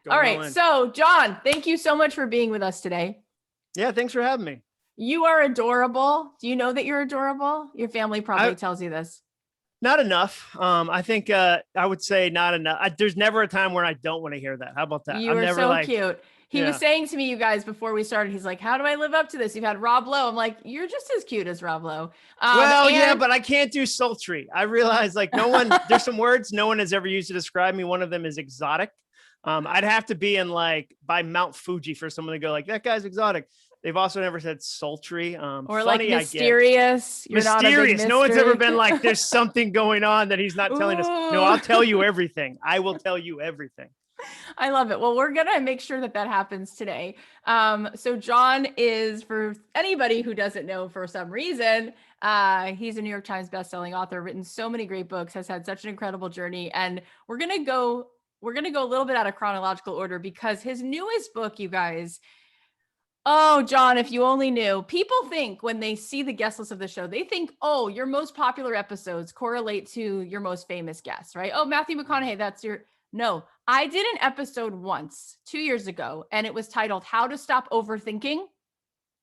All right. So Jon, thank you so much for being with us today. Yeah. Thanks for having me. You are adorable. Do you know that you're adorable? Your family probably tells you this. Not enough. I think I would say not enough. There's never a time where I don't want to hear that. How about that? You are so cute. He was saying to me, you guys, before we started, he's like, how do I live up to this? You've had Rob Lowe. I'm like, you're just as cute as Rob Lowe. Yeah, but I can't do sultry. I realize like there's some words no one has ever used to describe me. One of them is exotic. I'd have to be in like by Mount Fuji for someone to go like, that guy's exotic. They've also never said sultry. Or funny, like mysterious. You're mysterious. No one's ever been like, there's something going on that he's not telling us. No, I'll tell you everything. I will tell you everything. I love it. Well, we're going to make sure that happens today. So Jon is, for anybody who doesn't know for some reason, he's a New York Times bestselling author, written so many great books, has had such an incredible journey. And we're going to go a little bit out of chronological order because his newest book, you guys, oh, Jon, if you only knew. People think when they see the guest list of the show, they think, oh, your most popular episodes correlate to your most famous guests, right? Oh, Matthew McConaughey, that's your... No, I did an episode once 2 years ago, and it was titled How to Stop Overthinking.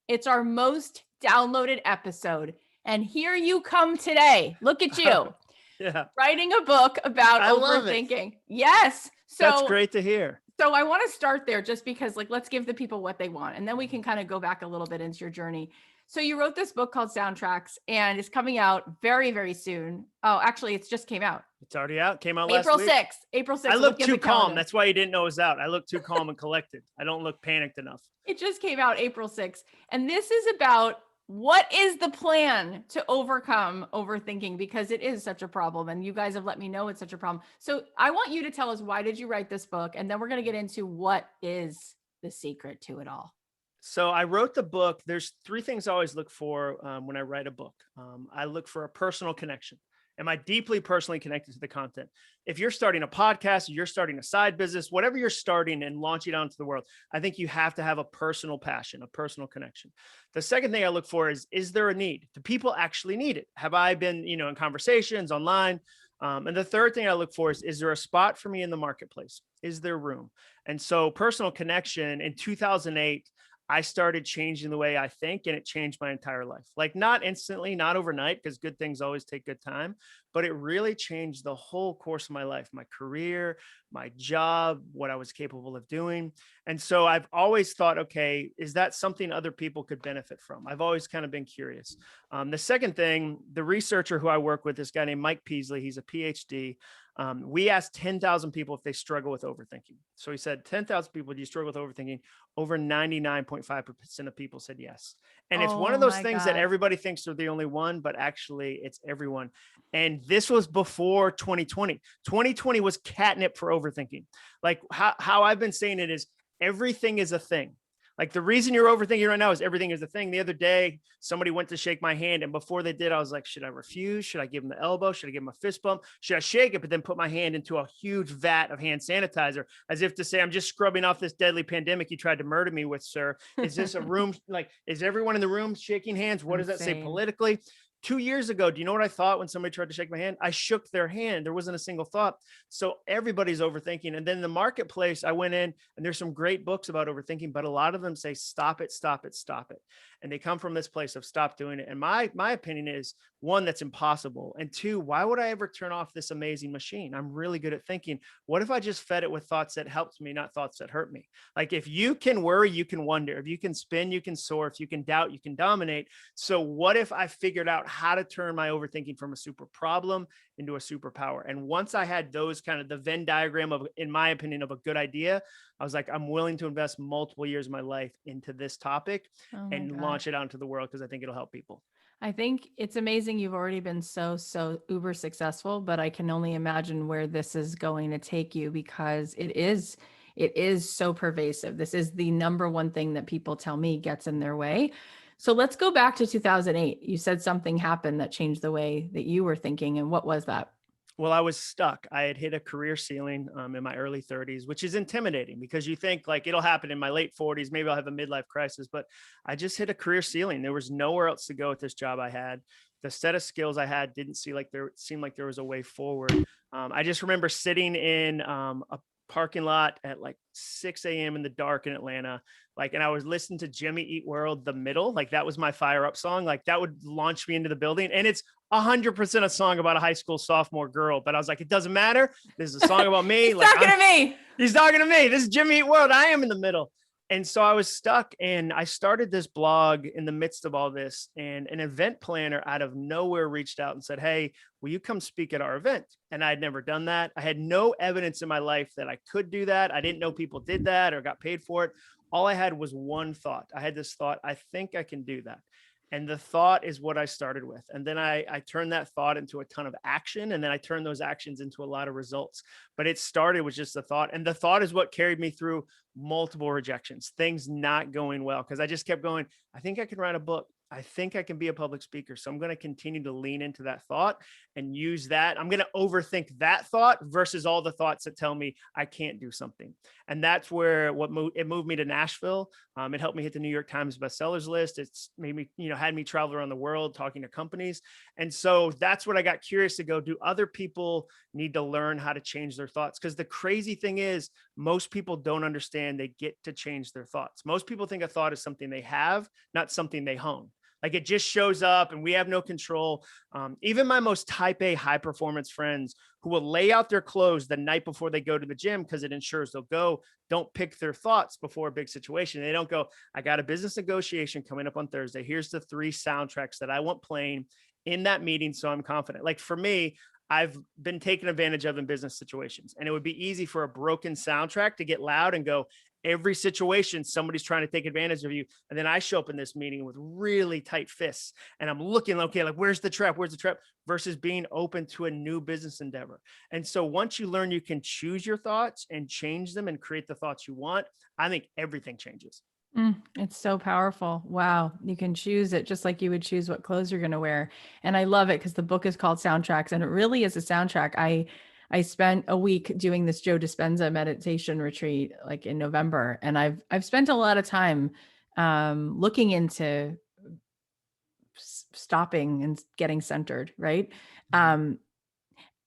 It's our most downloaded episode. And here you come today. Look at you. Yeah. Writing a book about overthinking. Yes. So that's great to hear. So I want to start there just because, like, let's give the people what they want. And then we can kind of go back a little bit into your journey. So you wrote this book called Soundtracks, and it's coming out very, very soon. Oh, actually, it's just came out. It's already out. Came out last week. April 6th. I look too calm. That's why you didn't know it was out. I look too calm and collected. I don't look panicked enough. It just came out April 6th. And this is about what is the plan to overcome overthinking, because it is such a problem. And you guys have let me know it's such a problem. So I want you to tell us, why did you write this book? And then we're going to get into what is the secret to it all. So I wrote the book. There's three things I always look for when I write a book. I look for a personal connection. Am I deeply personally connected to the content? If you're starting a podcast, you're starting a side business, whatever you're starting and launching out into the world, I think you have to have a personal passion, a personal connection. The second thing I look for is there a need? Do people actually need it? Have I been, in conversations online? And the third thing I look for is there a spot for me in the marketplace? Is there room? And so personal connection in 2008, I started changing the way I think, and it changed my entire life. Like not instantly, not overnight, because good things always take good time, but it really changed the whole course of my life, my career, my job, what I was capable of doing. And so I've always thought, okay, is that something other people could benefit from? I've always kind of been curious. The second thing, the researcher who I work with, this guy named Mike Peasley, he's a PhD. We asked 10,000 people if they struggle with overthinking. So he said, 10,000 people, do you struggle with overthinking? Over 99.5% of people said yes. And it's one of those things that everybody thinks they're the only one, but actually it's everyone. And this was before 2020. 2020 was catnip for overthinking. Like how I've been saying it is everything is a thing. Like the reason you're overthinking right now is everything is a thing. The other day, somebody went to shake my hand, and before they did, I was like, should I refuse? Should I give them the elbow? Should I give them a fist bump? Should I shake it, but then put my hand into a huge vat of hand sanitizer as if to say, I'm just scrubbing off this deadly pandemic you tried to murder me with, sir. Is this a room? Like, is everyone in the room shaking hands? What does that say politically? 2 years ago, do you know what I thought when somebody tried to shake my hand? I shook their hand. There wasn't a single thought. So everybody's overthinking. And then in the marketplace, I went in, and there's some great books about overthinking, but a lot of them say, stop it, stop it, stop it. And they come from this place of stop doing it. And my opinion is, one, that's impossible. And two, why would I ever turn off this amazing machine? I'm really good at thinking. What if I just fed it with thoughts that helped me, not thoughts that hurt me? Like if you can worry, you can wonder. If you can spin, you can soar. If you can doubt, you can dominate. So what if I figured out how to turn my overthinking from a super problem into a superpower? And once I had those kind of the Venn diagram of, in my opinion, of a good idea, I was like, I'm willing to invest multiple years of my life into this topic and launch it out into the world because I think it'll help people. I think it's amazing. You've already been so uber successful, but I can only imagine where this is going to take you, because it is so pervasive. This is the number one thing that people tell me gets in their way. So let's go back to 2008. You said something happened that changed the way that you were thinking. And what was that? Well, I was stuck. I had hit a career ceiling in my early 30s, which is intimidating because you think like it'll happen in my late 40s. Maybe I'll have a midlife crisis, but I just hit a career ceiling. There was nowhere else to go with this job I had. The set of skills I had didn't seem like there was a way forward. I just remember sitting in a parking lot at like 6 a.m. in the dark in Atlanta. Like, and I was listening to Jimmy Eat World, The Middle. Like that was my fire up song. Like that would launch me into the building. And it's 100% a song about a high school sophomore girl. But I was like, it doesn't matter. This is a song about me. He's Like talking to me. He's talking to me. This is Jimmy Eat World. I am in the middle. And so I was stuck, and I started this blog in the midst of all this, and an event planner out of nowhere reached out and said, "Hey, will you come speak at our event?" And I had never done that. I had no evidence in my life that I could do that. I didn't know people did that or got paid for it. All I had was one thought. I had this thought, I think I can do that. And the thought is what I started with. And then I turned that thought into a ton of action. And then I turned those actions into a lot of results. But it started with just the thought. And the thought is what carried me through multiple rejections, things not going well. Because I just kept going, I think I can write a book. I think I can be a public speaker. So I'm going to continue to lean into that thought and use that. I'm going to overthink that thought versus all the thoughts that tell me I can't do something. And that's where it moved me to Nashville. It helped me hit the New York Times bestsellers list. It's made me, had me travel around the world talking to companies. And so that's what I got curious to go, do other people need to learn how to change their thoughts? Because the crazy thing is, most people don't understand they get to change their thoughts. Most people think a thought is something they have, not something they hone. Like it just shows up and we have no control. Even my most type A high performance friends who will lay out their clothes the night before they go to the gym because it ensures they'll go, don't pick their thoughts before a big situation. They don't go, I got a business negotiation coming up on Thursday. Here's the 3 soundtracks that I want playing in that meeting. So I'm confident. Like for me, I've been taken advantage of in business situations, and it would be easy for a broken soundtrack to get loud and go, every situation somebody's trying to take advantage of you. And then I show up in this meeting with really tight fists and I'm looking, okay, like where's the trap versus being open to a new business endeavor. And so once you learn you can choose your thoughts and change them and create the thoughts you want, I think everything changes. It's so powerful. Wow. You can choose it just like you would choose what clothes you're going to wear. And I love it because the book is called Soundtracks, and it really is a soundtrack. I spent a week doing this Joe Dispenza meditation retreat like in November. And I've spent a lot of time looking into stopping and getting centered. Right.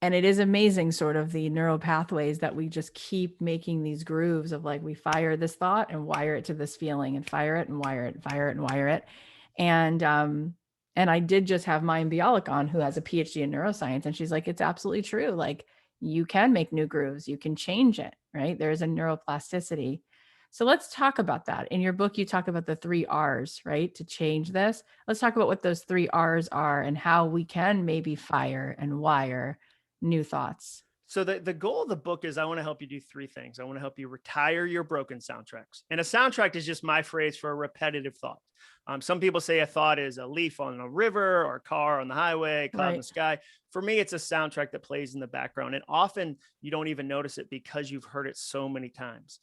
And it is amazing sort of the neural pathways that we just keep making these grooves of like, we fire this thought and wire it to this feeling and fire it and wire it, fire it and wire it. And I did just have Mayim Bialik on, who has a PhD in neuroscience. And she's like, it's absolutely true. Like you can make new grooves, you can change it, right? There is a neuroplasticity. So let's talk about that. In your book, you talk about the 3 R's, right? To change this. Let's talk about what those 3 R's are and how we can maybe fire and wire new thoughts. So the goal of the book is I want to help you do 3 things. I want to help you retire your broken soundtracks. And a soundtrack is just my phrase for a repetitive thought. Some people say a thought is a leaf on a river or a car on the highway, cloud in the sky. For me, it's a soundtrack that plays in the background. And often you don't even notice it because you've heard it so many times.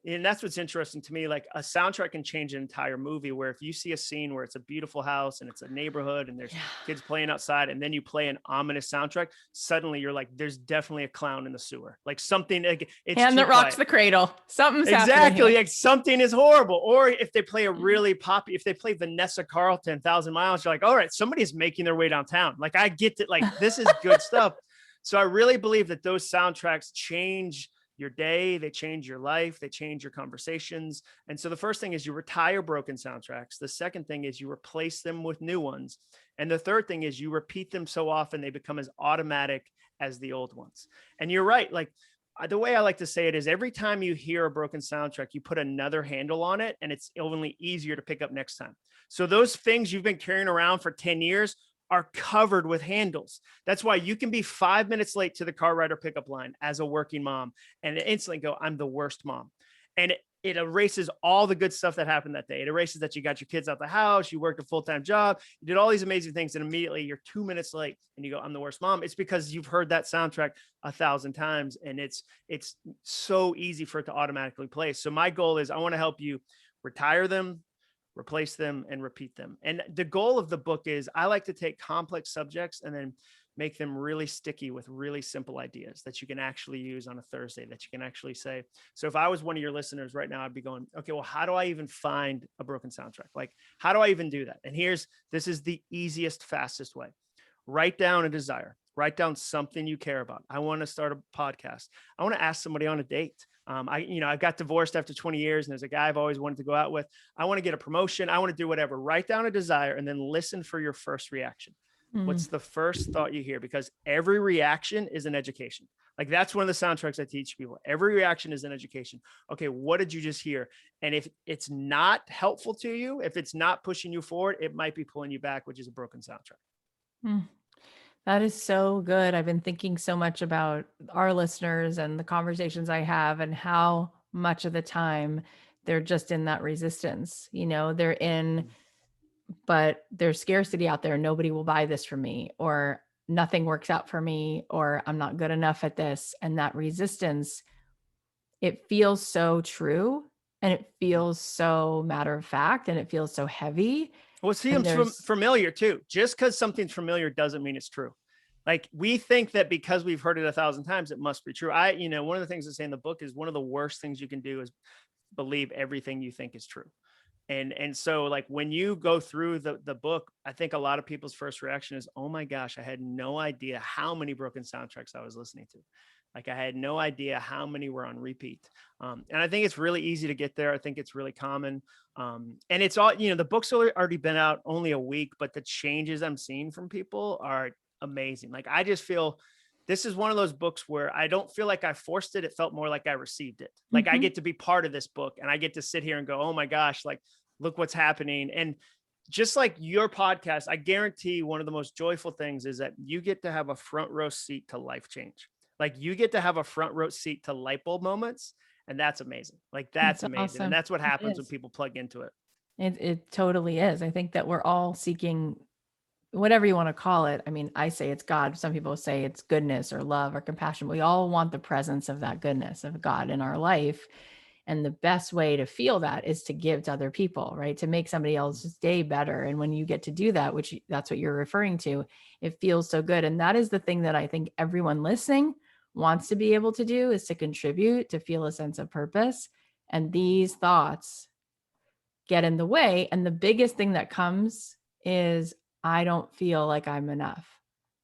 And that's what's interesting to me. Like a soundtrack can change an entire movie, where if you see a scene where it's a beautiful house and it's a neighborhood and there's kids playing outside, and then you play an ominous soundtrack, suddenly you're like, there's definitely a clown in the sewer, like something, like it's hand that rocks the cradle. Something's exactly like something is horrible. Or if they play a really poppy, if they play Vanessa Carlton 1,000 Miles, you're like, all right, somebody's making their way downtown. Like I get it. Like this is good stuff. So I really believe that those soundtracks change your day, they change your life, they change your conversations. And so the first thing is you retire broken soundtracks. The second thing is you replace them with new ones. And the third thing is you repeat them so often they become as automatic as the old ones. And you're right. Like the way I like to say it is every time you hear a broken soundtrack, you put another handle on it and it's only easier to pick up next time. So those things you've been carrying around for 10 years are covered with handles. That's why you can be 5 minutes late to the car rider pickup line as a working mom and instantly go, I'm the worst mom. And it erases all the good stuff that happened that day. It erases that you got your kids out the house, you worked a full-time job, you did all these amazing things, and immediately you're 2 minutes late and you go, I'm the worst mom. It's because you've heard that soundtrack 1,000 times and it's so easy for it to automatically play. So my goal is I want to help you retire them, replace them, and repeat them. And the goal of the book is I like to take complex subjects and then make them really sticky with really simple ideas that you can actually use on a Thursday, that you can actually say. So if I was one of your listeners right now, I'd be going, okay, well, how do I even find a broken soundtrack? Like, how do I even do that? And this is the easiest, fastest way. Write down a desire. Write down something you care about. I want to start a podcast. I want to ask somebody on a date. I got divorced after 20 years and there's a guy I've always wanted to go out with. I want to get a promotion. I want to do whatever. Write down a desire and then listen for your first reaction. Mm. What's the first thought you hear? Because every reaction is an education. Like that's one of the soundtracks I teach people. Every reaction is an education. Okay, what did you just hear? And if it's not helpful to you, if it's not pushing you forward, it might be pulling you back, which is a broken soundtrack. Mm. That is so good. I've been thinking so much about our listeners and the conversations I have and how much of the time they're just in that resistance. They're in, but there's scarcity out there. Nobody will buy this from me, or nothing works out for me, or I'm not good enough at this. And that resistance, it feels so true and it feels so matter of fact and it feels so heavy. Well, it And seems familiar too. Just because something's familiar doesn't mean it's true. Like we think that because we've heard it 1,000 times, it must be true. One of the things I say in the book is one of the worst things you can do is believe everything you think is true. And so like when you go through the book, I think a lot of people's first reaction is, oh my gosh, I had no idea how many broken soundtracks I was listening to. Like I had no idea how many were on repeat. And I think it's really easy to get there. I think it's really common. And it's all, the book's already been out only a week, but the changes I'm seeing from people are amazing. Like I just feel this is one of those books where I don't feel like I forced it. It felt more like I received it. Like I get to be part of this book and I get to sit here and go, oh my gosh, like look what's happening. And just like your podcast, I guarantee one of the most joyful things is that you get to have a front row seat to life change. Like you get to have a front row seat to light bulb moments. And that's amazing. Like that's it's amazing. And awesome. that's what It happens when is. people plug into it. It totally is. I think that we're all seeking whatever you want to call it. I mean, I say it's God. Some people say it's goodness or love or compassion. We all want the presence of that goodness of God in our life. And the best way to feel that is to give to other people, right? To make somebody else's day better. And when you get to do that, which that's what you're referring to, it feels so good. And that is the thing that I think everyone listening wants to be able to do, is to contribute, to feel a sense of purpose. And these thoughts get in the way. And the biggest thing that comes is, I don't feel like I'm enough.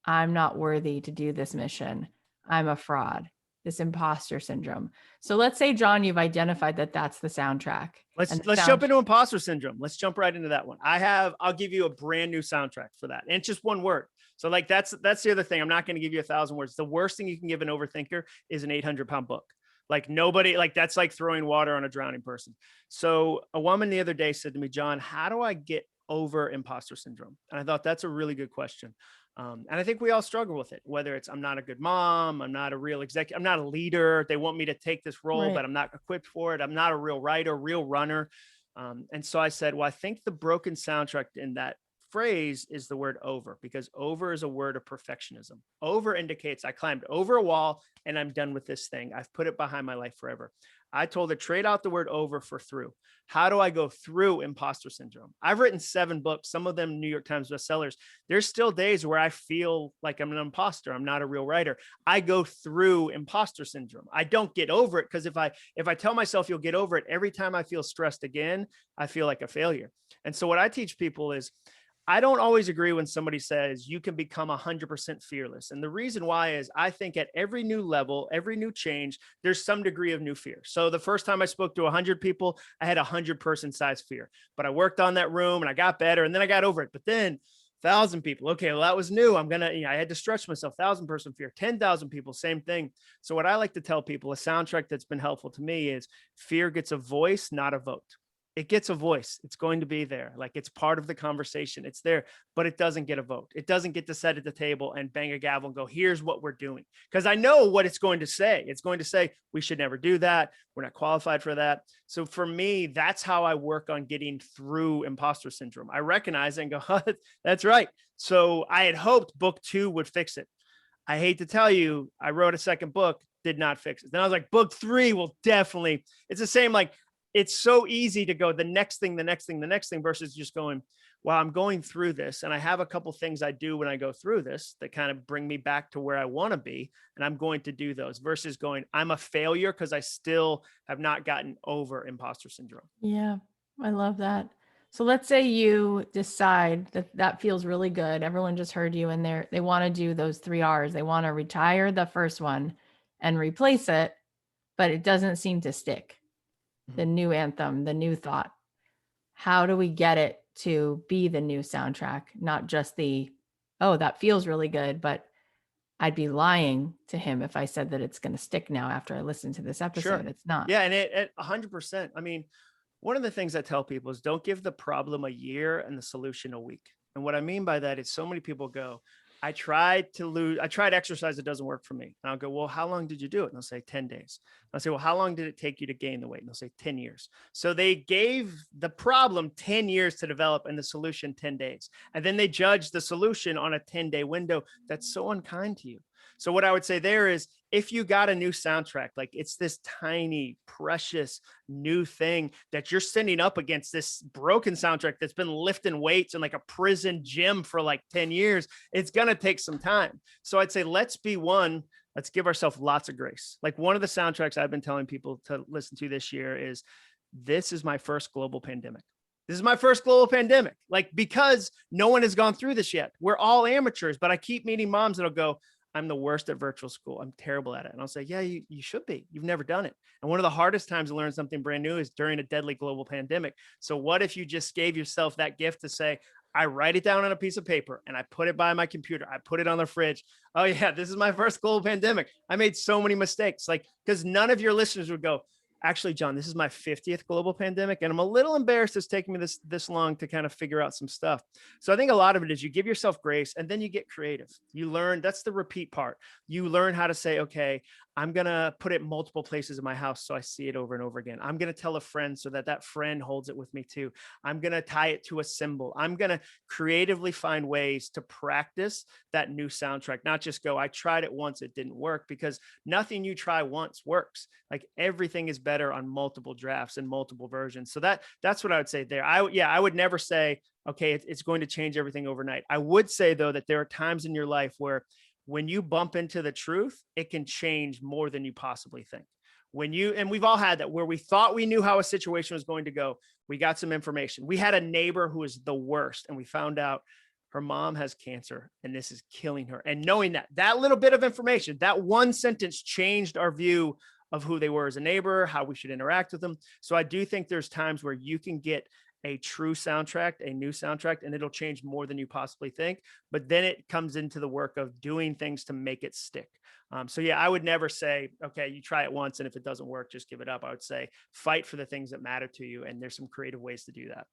I'm not worthy to do this mission. I'm a fraud, this imposter syndrome. So let's say, Jon, you've identified that that's the soundtrack. Let's jump into imposter syndrome. Let's jump right into that one. I'll give you a brand new soundtrack for that. And it's just one word. So like, that's the other thing. I'm not going to give you 1,000 words. The worst thing you can give an overthinker is an 800-pound book. Like nobody, like that's like throwing water on a drowning person. So a woman the other day said to me, Jon, how do I get over imposter syndrome? And I thought that's a really good question. And I think we all struggle with it, whether it's, I'm not a good mom, I'm not a real executive, I'm not a leader. They want me to take this role, Right. but I'm not equipped for it. I'm not a real writer, real runner. And so I said, well, I think the broken soundtrack in that phrase is the word over, because over is a word of perfectionism. Over indicates I climbed over a wall and I'm done with this thing. I've put it behind my life forever. I told her, trade out the word over for through. How do I go through imposter syndrome? I've written 7 books, some of them New York Times bestsellers. There's still days where I feel like I'm an imposter. I'm not a real writer. I go through imposter syndrome. I don't get over it, because if I tell myself you'll get over it, every time I feel stressed again, I feel like a failure. And so what I teach people is, I don't always agree when somebody says you can become 100% fearless. And the reason why is I think at every new level, every new change, there's some degree of new fear. So the first time I spoke to 100 people, I had 100-person size fear, but I worked on that room and I got better and then I got over it. But then 1,000 people. Okay, well, that was new. I had to stretch myself. 1,000-person fear, 10,000 people, same thing. So what I like to tell people, a soundtrack that's been helpful to me is fear gets a voice, not a vote. It gets a voice. It's going to be there. Like it's part of the conversation. It's there, but it doesn't get a vote. It doesn't get to sit at the table and bang a gavel and go, here's what we're doing. Because I know what it's going to say. It's going to say, we should never do that. We're not qualified for that. So for me, that's how I work on getting through imposter syndrome. I recognize it and go, oh, that's right. So I had hoped book 2 would fix it. I hate to tell you, I wrote a second book, did not fix it. Then I was like, book 3 will definitely, it's the same, like, it's so easy to go the next thing versus just going, well, I'm going through this and I have a couple things I do when I go through this that kind of bring me back to where I want to be. And I'm going to do those versus going, I'm a failure because I still have not gotten over imposter syndrome. Yeah, I love that. So let's say you decide that that feels really good. Everyone just heard you and they want to do those 3 R's. They want to retire the first one and replace it, but it doesn't seem to stick. The Mhm. new anthem, the new thought. How do we get it to be the new soundtrack, not just the, oh, that feels really good, but I'd be lying to him if I said that it's going to stick now after I listen to this episode. Sure. It's not. Yeah. And it 100%. I mean, one of the things I tell people is don't give the problem a year and the solution a week. And what I mean by that is so many people go, I tried exercise, it doesn't work for me. And I'll go, well, how long did you do it? And they'll say 10 days. I'll say, well, how long did it take you to gain the weight? And they'll say 10 years. So they gave the problem 10 years to develop and the solution 10 days. And then they judge the solution on a 10-day window. That's so unkind to you. So what I would say there is if you got a new soundtrack, like it's this tiny, precious new thing that you're sending up against this broken soundtrack that's been lifting weights in like a prison gym for like 10 years, it's going to take some time. So I'd say let's give ourselves lots of grace. Like one of the soundtracks I've been telling people to listen to this year is This Is My First Global Pandemic. This is my first global pandemic, like because no one has gone through this yet. We're all amateurs, but I keep meeting moms that'll go, I'm the worst at virtual school. I'm terrible at it. And I'll say, yeah, you should be. You've never done it. And one of the hardest times to learn something brand new is during a deadly global pandemic. So what if you just gave yourself that gift to say, I write it down on a piece of paper and I put it by my computer. I put it on the fridge. Oh yeah, this is my first global pandemic. I made so many mistakes. Like, because none of your listeners would go, actually, Jon, this is my 50th global pandemic. And I'm a little embarrassed it's taking me this long to kind of figure out some stuff. So I think a lot of it is you give yourself grace and then you get creative. You learn, that's the repeat part. You learn how to say, okay, I'm going to put it multiple places in my house so I see it over and over again. I'm going to tell a friend so that that friend holds it with me too. I'm going to tie it to a symbol. I'm going to creatively find ways to practice that new soundtrack, not just go, I tried it once, it didn't work, because nothing you try once works. Like everything is better on multiple drafts and multiple versions. So that's what I would say there. I would never say, okay, it's going to change everything overnight. I would say though, that there are times in your life where when you bump into the truth, it can change more than you possibly think. And we've all had that where we thought we knew how a situation was going to go. We got some information. We had a neighbor who was the worst and we found out her mom has cancer and this is killing her. And knowing that little bit of information, that one sentence changed our view of who they were as a neighbor, how we should interact with them. So I do think there's times where you can get a true soundtrack, a new soundtrack, and it'll change more than you possibly think. But then it comes into the work of doing things to make it stick. So yeah, I would never say, okay, you try it once and if it doesn't work, just give it up. I would say fight for the things that matter to you. And there's some creative ways to do that.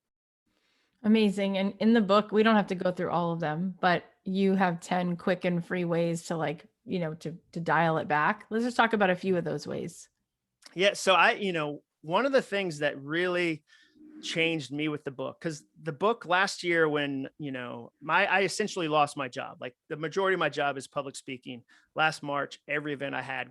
Amazing. And in the book, we don't have to go through all of them, but you have 10 quick and free ways to to dial it back. Let's just talk about a few of those ways. Yeah. So one of the things that really changed me with the book, because the book last year when I essentially lost my job. Like the majority of my job is public speaking. Last March, every event I had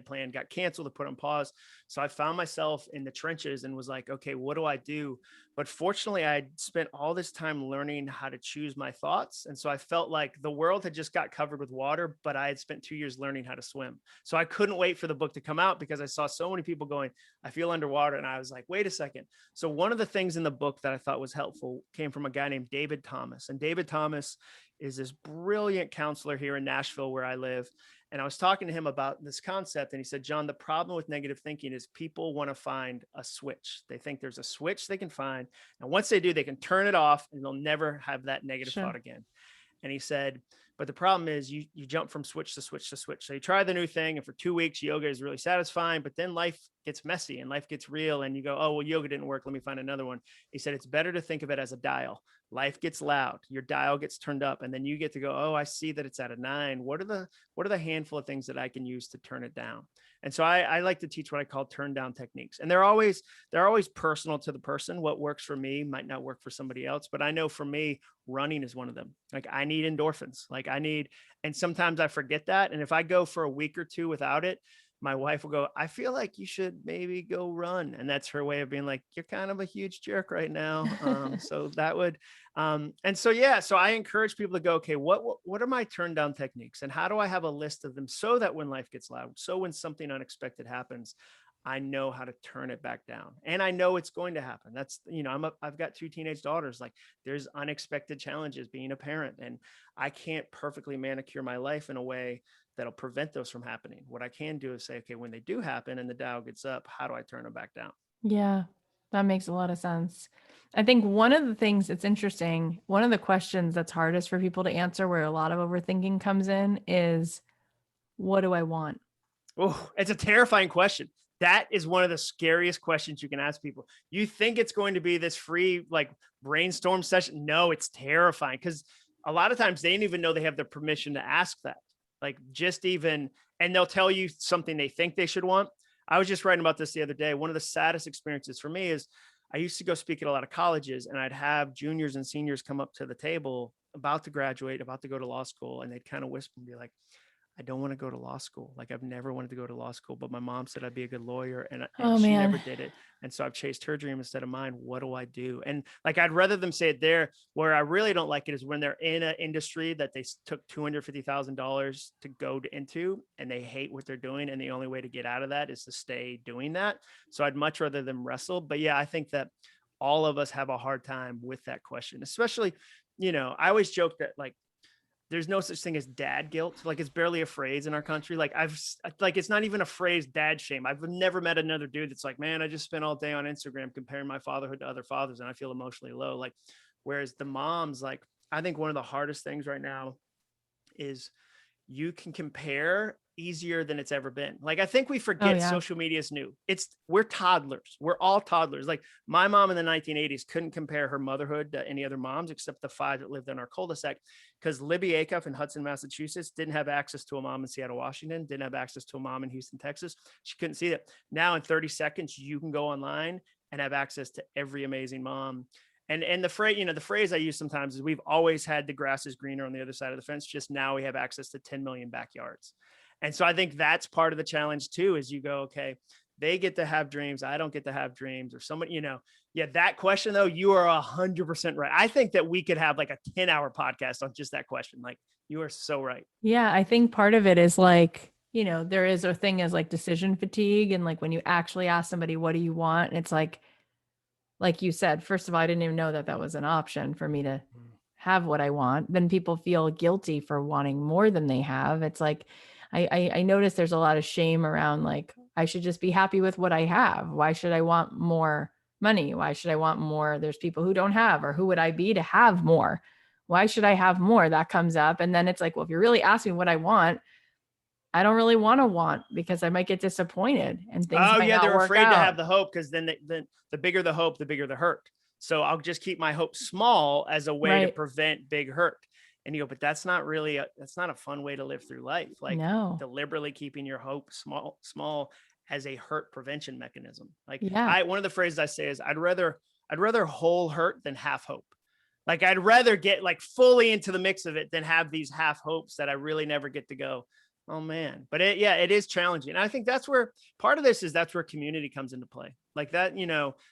planned got canceled or put on pause. So I found myself in the trenches and was like, okay, what do I do? But fortunately I spent all this time learning how to choose my thoughts, and so I felt like the world had just got covered with water, but I had spent 2 years learning how to swim. So I couldn't wait for the book to come out because I saw so many people going, I feel underwater. And I was like, wait a second. So one of the things in the book that I thought was helpful came from a guy named David Thomas. And David Thomas is this brilliant counselor here in Nashville where I live. And I was talking to him about this concept. And he said, Jon, the problem with negative thinking is people want to find a switch. They think there's a switch they can find. And once they do, they can turn it off and they'll never have that negative thought again. And he said, but the problem is you jump from switch to switch to switch. So you try the new thing and for 2 weeks, yoga is really satisfying, but then life gets messy and life gets real. And you go, oh, well, yoga didn't work. Let me find another one. He said, it's better to think of it as a dial. Life gets loud, your dial gets turned up, and then you get to go, oh, I see that it's at a 9. What are the handful of things that I can use to turn it down? And so I like to teach what I call turn down techniques. And they're always personal to the person. What works for me might not work for somebody else, but I know for me, running is one of them. Like I need endorphins. And sometimes I forget that. And if I go for a week or two without it, my wife will go, I feel like you should maybe go run. And that's her way of being like, you're kind of a huge jerk right now. So that would, so I encourage people to go, okay, what are my turn down techniques? And how do I have a list of them so that when life gets loud, so when something unexpected happens, I know how to turn it back down. And I know it's going to happen. That's, I've got 2 teenage daughters. Like, there's unexpected challenges being a parent, and I can't perfectly manicure my life in a way that'll prevent those from happening. What I can do is say, okay, when they do happen and the dial gets up, how do I turn them back down? Yeah, that makes a lot of sense. I think one of the things that's interesting, one of the questions that's hardest for people to answer, where a lot of overthinking comes in, is what do I want? Oh, it's a terrifying question. That is one of the scariest questions you can ask people. You think it's going to be this free, like, brainstorm session. No, it's terrifying, because a lot of times they didn't even know they have the permission to ask that. Like, just even, and they'll tell you something they think they should want. I was just writing about this the other day. One of the saddest experiences for me is I used to go speak at a lot of colleges, and I'd have juniors and seniors come up to the table about to graduate, about to go to law school, and they'd kind of whisper and be like, I don't want to go to law school. Like, I've never wanted to go to law school, but my mom said I'd be a good lawyer, and Oh she never man. did it. And so I've chased her dream instead of mine. What do I do? And like, I'd rather them say it there. Where I really don't like it is when they're in an industry that they took $250,000 to go into, and they hate what they're doing. And the only way to get out of that is to stay doing that. So I'd much rather them wrestle. But yeah, I think that all of us have a hard time with that question, especially, I always joke that, like, there's no such thing as dad guilt. Like, it's barely a phrase in our country. Like, it's not even a phrase, dad shame. I've never met another dude that's like, man, I just spent all day on Instagram comparing my fatherhood to other fathers, and I feel emotionally low. Like, whereas the moms, like, I think one of the hardest things right now is you can compare easier than it's ever been. Like, I think we Oh forget yeah. social media is new. We're toddlers. We're all toddlers. Like, my mom in the 1980s couldn't compare her motherhood to any other moms except the 5 that lived in our cul-de-sac, because Libby Acuff in Hudson, Massachusetts didn't have access to a mom in Seattle, Washington, didn't have access to a mom in Houston, Texas. She couldn't see that. Now in 30 seconds, you can go online and have access to every amazing mom. And the phrase I use sometimes is, we've always had the grass is greener on the other side of the fence. Just now we have access to 10 million backyards. And so I think that's part of the challenge too, is you go, okay, they get to have dreams. I don't get to have dreams, or somebody, yeah, that question though, you are 100% right. I think that we could have like a 10-hour podcast on just that question. Like, you are so right. Yeah, I think part of it is like, there is a thing as like decision fatigue. And like when you actually ask somebody, what do you want? And it's like you said, first of all, I didn't even know that that was an option for me to have what I want. Then people feel guilty for wanting more than they have. It's like, I notice there's a lot of shame around, like, I should just be happy with what I have. Why should I want more money? Why should I want more? There's people who don't have, or who would I be to have more? Why should I have more? That comes up. And then it's like, well, if you're really asking what I want, I don't really want to want, because I might get disappointed and things Oh might yeah, not they're work afraid to have out. the hope, because then the bigger the hope, the bigger the hurt. So I'll just keep my hope small as a way to Right. prevent big hurt. And you go, but that's not really that's not a fun way to live through life. Like, No. deliberately keeping your hope small as a hurt prevention mechanism. Like, Yeah. one of the phrases I say is, I'd rather whole hurt than half hope. Like, I'd rather get like fully into the mix of it than have these half hopes that I really never get to go, oh man. But it is challenging. And I think that's where part of this is, that's where community comes into play. Like that,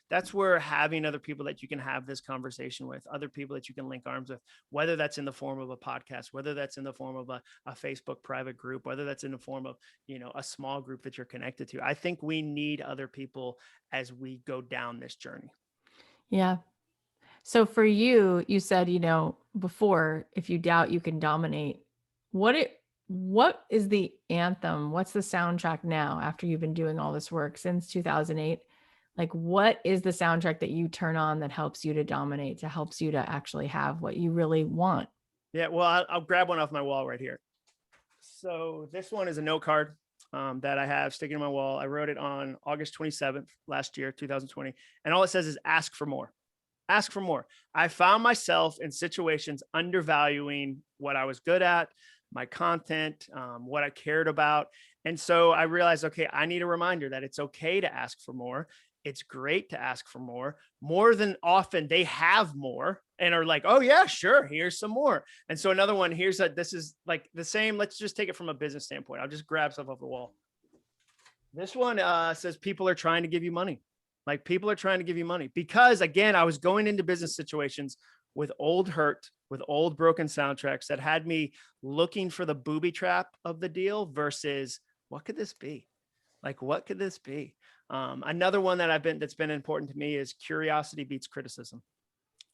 that's where having other people that you can have this conversation with, other people that you can link arms with, whether that's in the form of a podcast, whether that's in the form of a Facebook private group, whether that's in the form of, a small group that you're connected to. I think we need other people as we go down this journey. Yeah. So for you, you said, before, if you doubt, you can dominate. What is the anthem? What's the soundtrack now, after you've been doing all this work since 2008? Like, what is the soundtrack that you turn on that helps you to dominate, to helps you to actually have what you really want? Yeah, well, I'll grab one off my wall right here. So this one is a note card that I have sticking on my wall. I wrote it on August 27th last year, 2020. And all it says is, ask for more. Ask for more. I found myself in situations undervaluing what I was good at, my content, what I cared about. And so I realized, okay, I need a reminder that it's okay to ask for more. It's great to ask for more. More than often, they have more and are like, oh, yeah, sure, here's some more. And so another one, this is like the same. Let's just take it from a business standpoint. I'll just grab stuff off the wall. This one says, people are trying to give you money. Like, people are trying to give you money, because again, I was going into business situations with old hurt, with old broken soundtracks that had me looking for the booby trap of the deal versus, what could this be? Like, what could this be? Another one that's been important to me is curiosity beats criticism.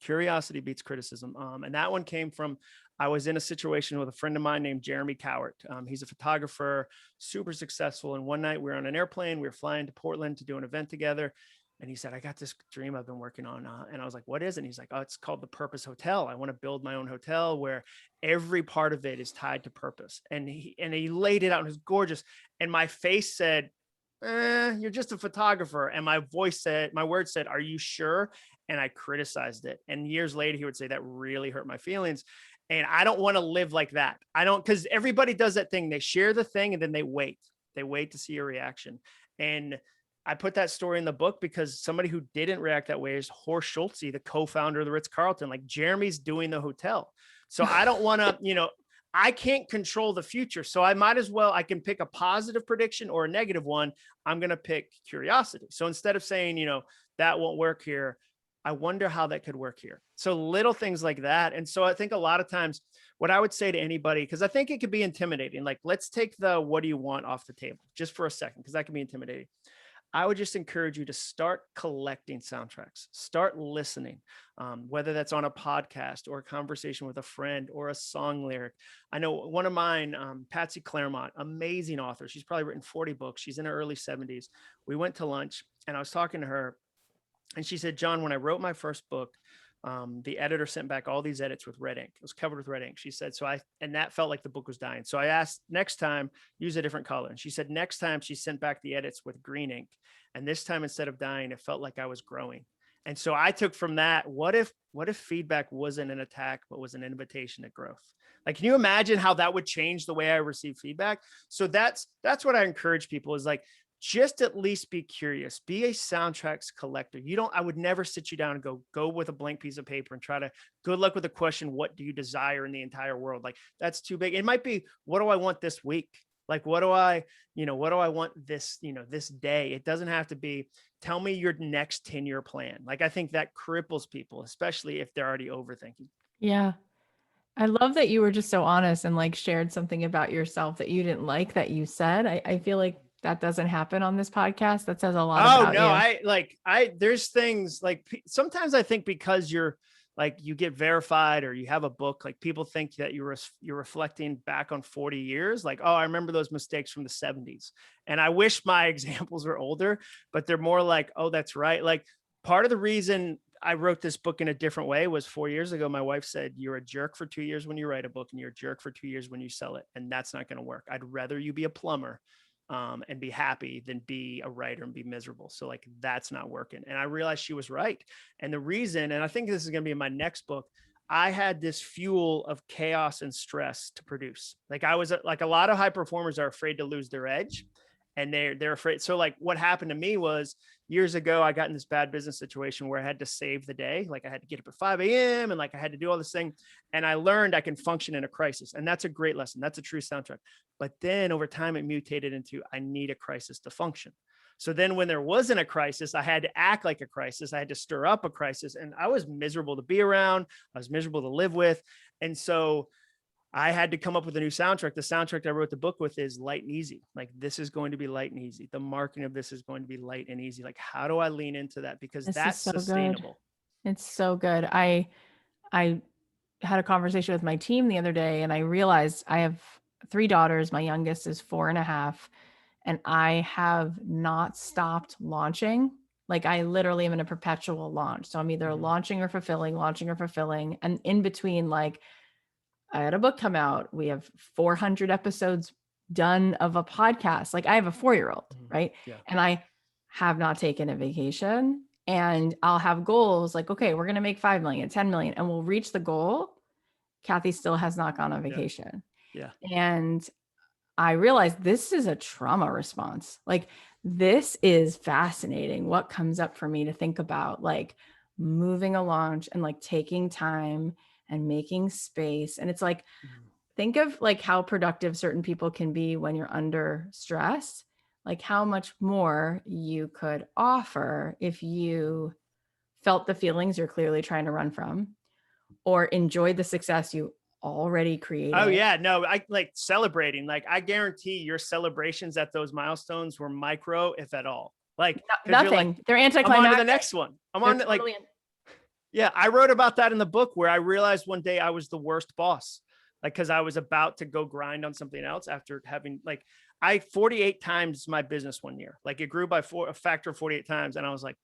Curiosity beats criticism. And that one came from, I was in a situation with a friend of mine named Jeremy Cowart. He's a photographer, super successful. And one night we were on an airplane, we were flying to Portland to do an event together. And he said, I got this dream I've been working on. And I was like, what is it? And he's like, oh, it's called the Purpose Hotel. I want to build my own hotel where every part of it is tied to purpose. And he laid it out and it was gorgeous. And my face said, you're just a photographer. And my words said, are you sure? And I criticized it. And years later, he would say that really hurt my feelings. And I don't want to live like that. I don't, because everybody does that thing. They share the thing and then they wait to see your reaction. And I put that story in the book because somebody who didn't react that way is Horst Schulze, the co-founder of the Ritz-Carlton. Like, Jeremy's doing the hotel. So I don't want to, I can't control the future. So I might as well, I can pick a positive prediction or a negative one. I'm going to pick curiosity. So instead of saying, that won't work here, I wonder how that could work here. So little things like that. And so I think a lot of times what I would say to anybody, because I think it could be intimidating, like, let's take the what do you want off the table just for a second, because that can be intimidating. I would just encourage you to start collecting soundtracks, start listening, whether that's on a podcast or a conversation with a friend or a song lyric. I know one of mine, Patsy Claremont, amazing author. She's probably written 40 books. She's in her early 70s. We went to lunch and I was talking to her and she said, John, when I wrote my first book, the editor sent back all these edits with red ink. It was covered with red ink. She said, and that felt like the book was dying. So I asked, next time, use a different color. And she said, next time she sent back the edits with green ink. And this time, instead of dying, it felt like I was growing. And so I took from that, what if feedback wasn't an attack, but was an invitation to growth? Like, can you imagine how that would change the way I receive feedback? So that's what I encourage people is like, just at least be curious, be a soundtracks collector. I would never sit you down and go with a blank piece of paper and try to good luck with the question, what do you desire in the entire world? Like, that's too big. It might be, what do I want this week? Like, what do I want this, this day? It doesn't have to be, tell me your next 10-year plan. Like, I think that cripples people, especially if they're already overthinking. Yeah. I love that you were just so honest and like shared something about yourself that you didn't like that you said. I feel like that doesn't happen on this podcast. That says a lot about no, you. There's things like sometimes I think because you're like, you get verified or you have a book, like people think that you're reflecting back on 40 years. Like, oh, I remember those mistakes from the 70s. And I wish my examples were older, but they're more like, oh, that's right. Like, part of the reason I wrote this book in a different way was 4 years ago, my wife said, you're a jerk for 2 years when you write a book and you're a jerk for 2 years when you sell it. And that's not going to work. I'd rather you be a plumber and be happy than be a writer and be miserable. So like, that's not working. And I realized she was right. And the reason, and I think this is going to be in my next book, I had this fuel of chaos and stress to produce. Like, I was like, a lot of high performers are afraid to lose their edge. And they're afraid. So like, what happened to me was years ago, I got in this bad business situation where I had to save the day. Like, I had to get up at 5 a.m. and like, I had to do all this thing. And I learned I can function in a crisis. And that's a great lesson. That's a true soundtrack. But then over time, it mutated into, I need a crisis to function. So then when there wasn't a crisis, I had to act like a crisis. I had to stir up a crisis. And I was miserable to be around. I was miserable to live with. And so I had to come up with a new soundtrack. The soundtrack I wrote the book with is light and easy. Like, this is going to be light and easy. The marketing of this is going to be light and easy. Like, how do I lean into that? Because that's sustainable. Good. It's so good. I had a conversation with my team the other day and I realized I have 3 daughters. My youngest is 4.5. And I have not stopped launching. Like, I literally am in a perpetual launch. So I'm either launching or fulfilling. And in between, like, I had a book come out. We have 400 episodes done of a podcast. Like, I have a 4-year-old, right? Yeah. And I have not taken a vacation, and I'll have goals like, okay, we're going to make 5 million, 10 million, and we'll reach the goal. Kathy still has not gone on vacation. Yeah. And I realized this is a trauma response. Like, this is fascinating. What comes up for me to think about, like, moving a launch and like taking time and making space. And it's like, think of like how productive certain people can be when you're under stress, like how much more you could offer if you felt the feelings you're clearly trying to run from, or enjoyed the success you already created. Oh yeah, no, I like celebrating. Like, I guarantee your celebrations at those milestones were micro, if at all. Like, because you're like, Nothing. They're I'm on to anticlimactic. the next one. I'm They're on to like, totally yeah, I wrote about that in the book where I realized one day I was the worst boss. Like, cause I was about to go grind on something else after having like, I 48 times my business one year. Like it grew by a factor of 48 times. And I was like,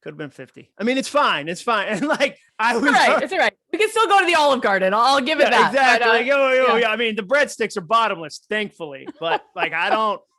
could have been 50. I mean, it's fine. It's fine. And like, I was, all right. It's all right. We can still go to the Olive Garden. I'll give it yeah, that. exactly. But, Like, oh, yeah. yeah. I mean, the breadsticks are bottomless, thankfully, but like,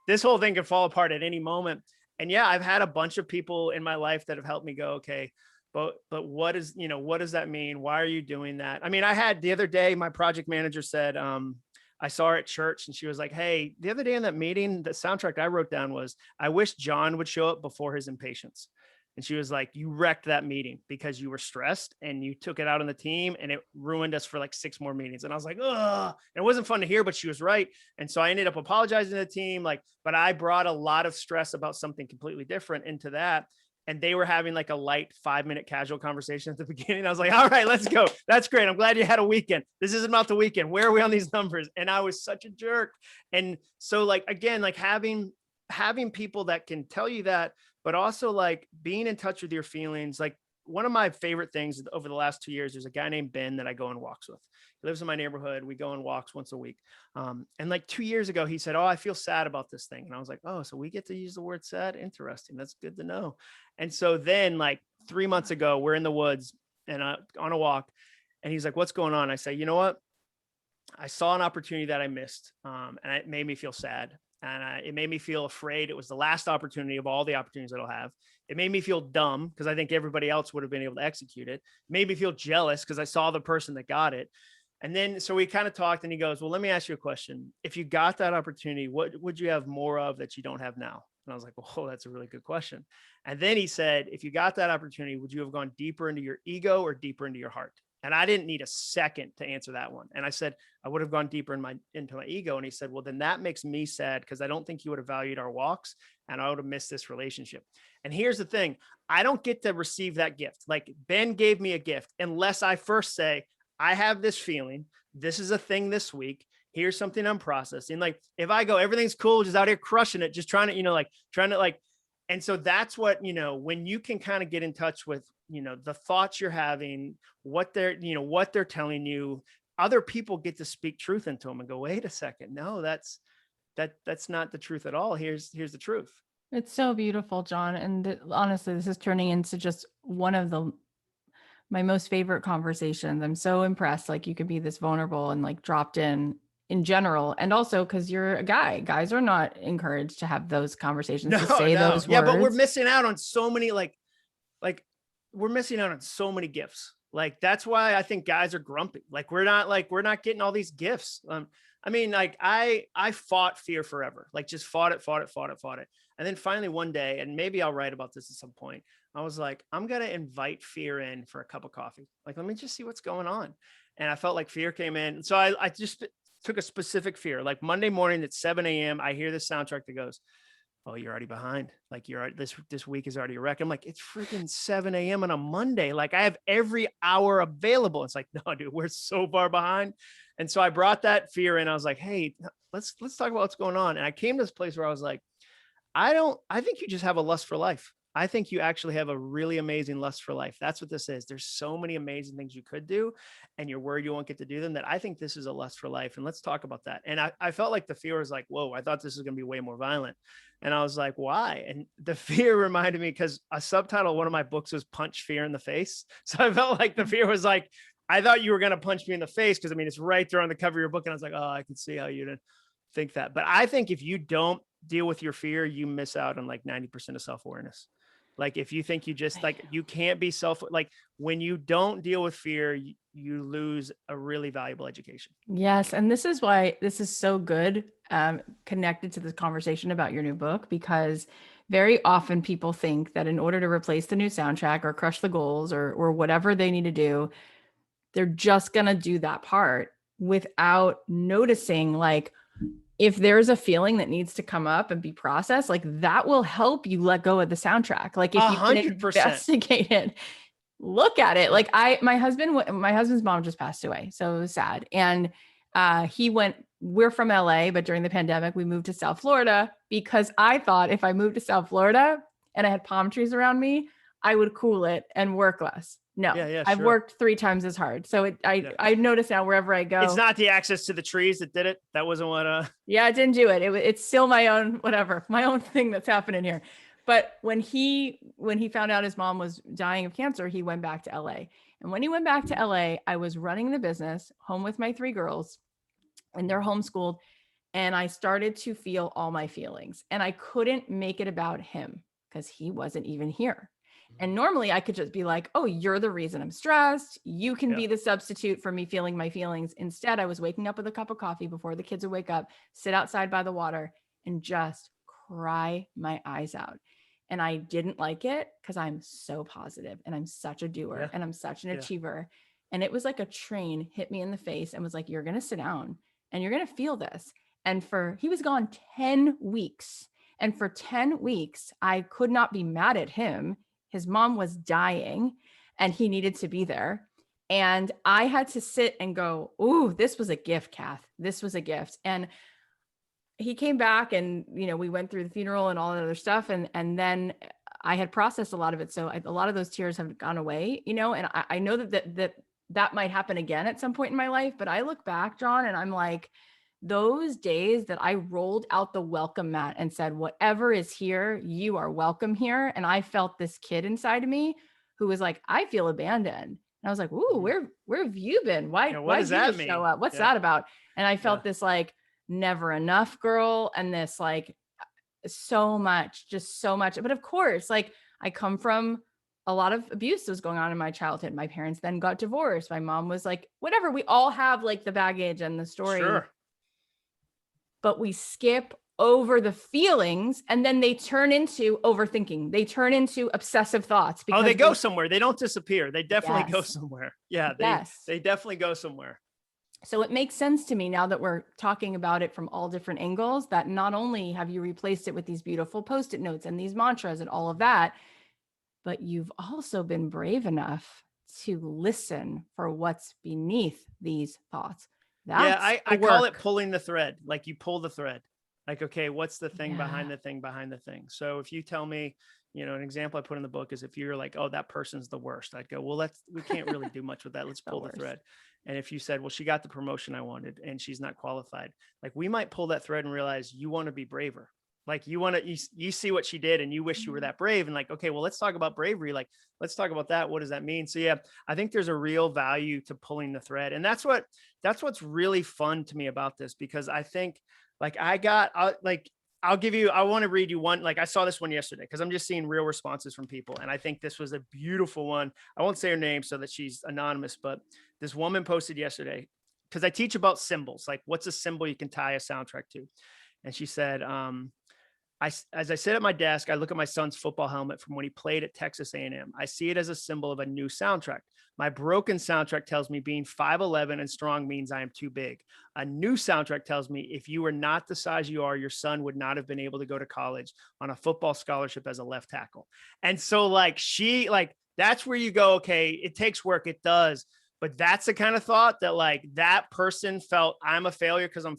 this whole thing could fall apart at any moment. And yeah, I've had a bunch of people in my life that have helped me go, okay, but what is, what does that mean? Why are you doing that? I mean, I had the other day, my project manager said, I saw her at church and she was like, hey, the other day in that meeting, the soundtrack I wrote down was, I wish John would show up before his impatience. And she was like, you wrecked that meeting because you were stressed and you took it out on the team and it ruined us for like 6 more meetings. And I was like, oh, it wasn't fun to hear, but she was right. And so I ended up apologizing to the team, like, but I brought a lot of stress about something completely different into that. And they were having like a light 5-minute casual conversation at the beginning. I was like, all right, let's go. That's great. I'm glad you had a weekend. This isn't about the weekend. Where are we on these numbers? And I was such a jerk. And so like, again, like having people that can tell you that, but also like being in touch with your feelings. Like one of my favorite things over the last 2 years, there's a guy named Ben that I go on walks with. He lives in my neighborhood. We go on walks once a week. And like 2 years ago, he said, oh, I feel sad about this thing. And I was like, oh, so we get to use the word sad. Interesting. That's good to know. And so then like 3 months ago, we're in the woods and on a walk and he's like, what's going on? I say, you know what? I saw an opportunity that I missed. And it made me feel sad. And it made me feel afraid. It was the last opportunity of all the opportunities that I'll have. It made me feel dumb because I think everybody else would have been able to execute it. It made me feel jealous because I saw the person that got it. And then, so we kind of talked and he goes, well, let me ask you a question. If you got that opportunity, what would you have more of that you don't have now? And I was like, well, that's a really good question. And then he said, if you got that opportunity, would you have gone deeper into your ego or deeper into your heart? And I didn't need a second to answer that one. And I said, I would have gone deeper into my ego. And he said, well, then that makes me sad because I don't think you would have valued our walks and I would have missed this relationship. And here's the thing. I don't get to receive that gift. Like Ben gave me a gift unless I first say, I have this feeling. This is a thing this week. Here's something I'm processing. Like if I go, everything's cool, just out here crushing it, just trying to, and so that's what, when you can kind of get in touch with, the thoughts you're having, what they're telling you, other people get to speak truth into them and go, wait a second. No, that's not the truth at all. Here's the truth. It's so beautiful, John. And honestly, this is turning into just one of my most favorite conversations. I'm so impressed. Like you could be this vulnerable and like dropped in general. And also because you're a guy, guys are not encouraged to have those conversations, to say those words. Yeah, but we're missing out on so many, like we're missing out on so many gifts. Like, that's why I think guys are grumpy. Like, we're not getting all these gifts. I mean, like I fought fear forever, like just fought it. And then finally one day, and maybe I'll write about this at some point, I was like, I'm going to invite fear in for a cup of coffee. Like, let me just see what's going on. And I felt like fear came in. So I just took a specific fear. Like Monday morning at 7 a.m., I hear this soundtrack that goes, oh, you're already behind. Like this week is already a wreck. I'm like, it's freaking 7 a.m. on a Monday. Like I have every hour available. It's like, no, dude, we're so far behind. And so I brought that fear in. I was like, hey, let's talk about what's going on. And I came to this place where I was like, I think you just have a lust for life. I think you actually have a really amazing lust for life. That's what this is. There's so many amazing things you could do and you're worried you won't get to do them, that I think this is a lust for life. And let's talk about that. And I felt like the fear was like, whoa, I thought this was going to be way more violent. And I was like, why? And the fear reminded me, because a subtitle of one of my books was Punch Fear in the Face. So I felt like the fear was like, I thought you were going to punch me in the face, because I mean, it's right there on the cover of your book. And I was like, oh, I can see how you didn't think that. But I think if you don't deal with your fear, you miss out on like 90% of self-awareness. Like if you think you just like, you can't be like when you don't deal with fear, you lose a really valuable education. Yes. And this is why this is so good, connected to this conversation about your new book, because very often people think that in order to replace the new soundtrack or crush the goals or whatever they need to do, they're just going to do that part without noticing, like, if there's a feeling that needs to come up and be processed, like that will help you let go of the soundtrack. Like if you can 100%. investigate it, look at it. Like my husband's mom just passed away. So it was sad. And we're from LA, but during the pandemic, we moved to South Florida because I thought if I moved to South Florida, and I had palm trees around me, I would cool it and work less. No, Yeah, I've sure. worked 3 times as hard. So I notice now wherever I It's go. not the access to the trees that did it. That wasn't what, Yeah, I didn't do it. It's still my own, whatever, my own thing that's happening here. But when he found out his mom was dying of cancer, he went back to LA. And when he went back to LA, I was running the business, home with my 3 girls, and they're homeschooled. And I started to feel all my feelings. And I couldn't make it about him because he wasn't even here. And normally I could just be like, oh, you're the reason I'm stressed. You can be the substitute for me feeling my feelings. Instead, I was waking up with a cup of coffee before the kids would wake up, sit outside by the water, and just cry my eyes out. And I didn't like it because I'm so positive and I'm such a doer and I'm such an achiever. And it was like a train hit me in the face and was like, you're going to sit down and you're going to feel this. And he was gone 10 weeks. And for 10 weeks, I could not be mad at him. His mom was dying and he needed to be there. And I had to sit and go, ooh, this was a gift, Kath. This was a gift. And he came back and, we went through the funeral and all that other stuff. And then I had processed a lot of it. So a lot of those tears have gone away, and I know that might happen again at some point in my life. But I look back, Jon, and I'm like, those days that I rolled out the welcome mat and said, whatever is here, you are welcome here. And I felt this kid inside of me who was like, I feel abandoned. And I was like, ooh, where have you been? Why does that mean? Show up? What's that about? And I felt this like never enough girl. And this like so much. But of course, like I come from a lot of abuse that was going on in my childhood. My parents then got divorced. My mom was like, whatever. We all have like the baggage and the story. Sure. But we skip over the feelings and then they turn into overthinking. They turn into obsessive thoughts. Because they go somewhere. They don't disappear. They definitely go somewhere. Yeah, they definitely go somewhere. So it makes sense to me now that we're talking about it from all different angles, that not only have you replaced it with these beautiful Post-it notes and these mantras and all of that, but you've also been brave enough to listen for what's beneath these thoughts. I call it pulling the thread. Like you pull the thread. Like, okay, what's the thing behind the thing behind the thing? So if you tell me, an example I put in the book is if you're like, oh, that person's the worst, I'd go, well, we can't really do much with that. Let's pull the thread. And if you said, well, she got the promotion I wanted and she's not qualified, like we might pull that thread and realize you want to be braver. Like you see what she did and you wish you were that brave, and like, okay, well, let's talk about bravery. Like, let's talk about that. What does that mean? So yeah, I think there's a real value to pulling the thread. And that's what's really fun to me about this, because I think like I want to read you one. Like I saw this one yesterday because I'm just seeing real responses from people. And I think this was a beautiful one. I won't say her name so that she's anonymous, but this woman posted yesterday, because I teach about symbols, like what's a symbol you can tie a soundtrack to. And she said, as I sit at my desk, I look at my son's football helmet from when he played at Texas A&M. I see it as a symbol of a new soundtrack. My broken soundtrack tells me being 5'11" and strong means I am too big. A new soundtrack tells me if you were not the size you are, your son would not have been able to go to college on a football scholarship as a left tackle. And so that's where you go, okay, it takes work. It does. But that's the kind of thought that like that person felt, I'm a failure because I'm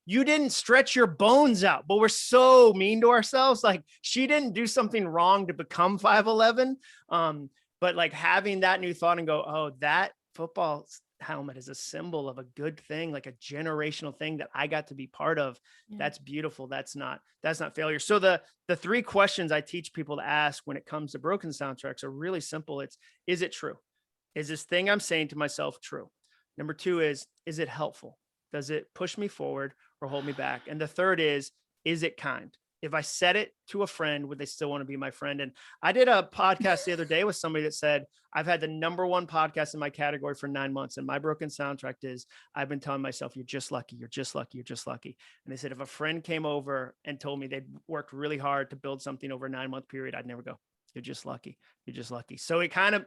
you didn't stretch your bones out, but we're so mean to ourselves. Like she didn't do something wrong to become 5'11". But like having that new thought and go, oh, that football helmet is a symbol of a good thing, like a generational thing that I got to be part of. Yeah. That's beautiful. That's not failure. So the 3 questions I teach people to ask when it comes to broken soundtracks are really simple. Is it true? Is this thing I'm saying to myself true? Number 2 is it helpful? Does it push me forward or hold me back? And the third is it kind? If I said it to a friend, would they still want to be my friend? And I did a podcast the other day with somebody that said, I've had the #1 podcast in my category for 9 months. And my broken soundtrack is I've been telling myself, you're just lucky. You're just lucky. You're just lucky. And they said, if a friend came over and told me they'd worked really hard to build something over a 9-month period, I'd never go, you're just lucky. You're just lucky. So it kind of,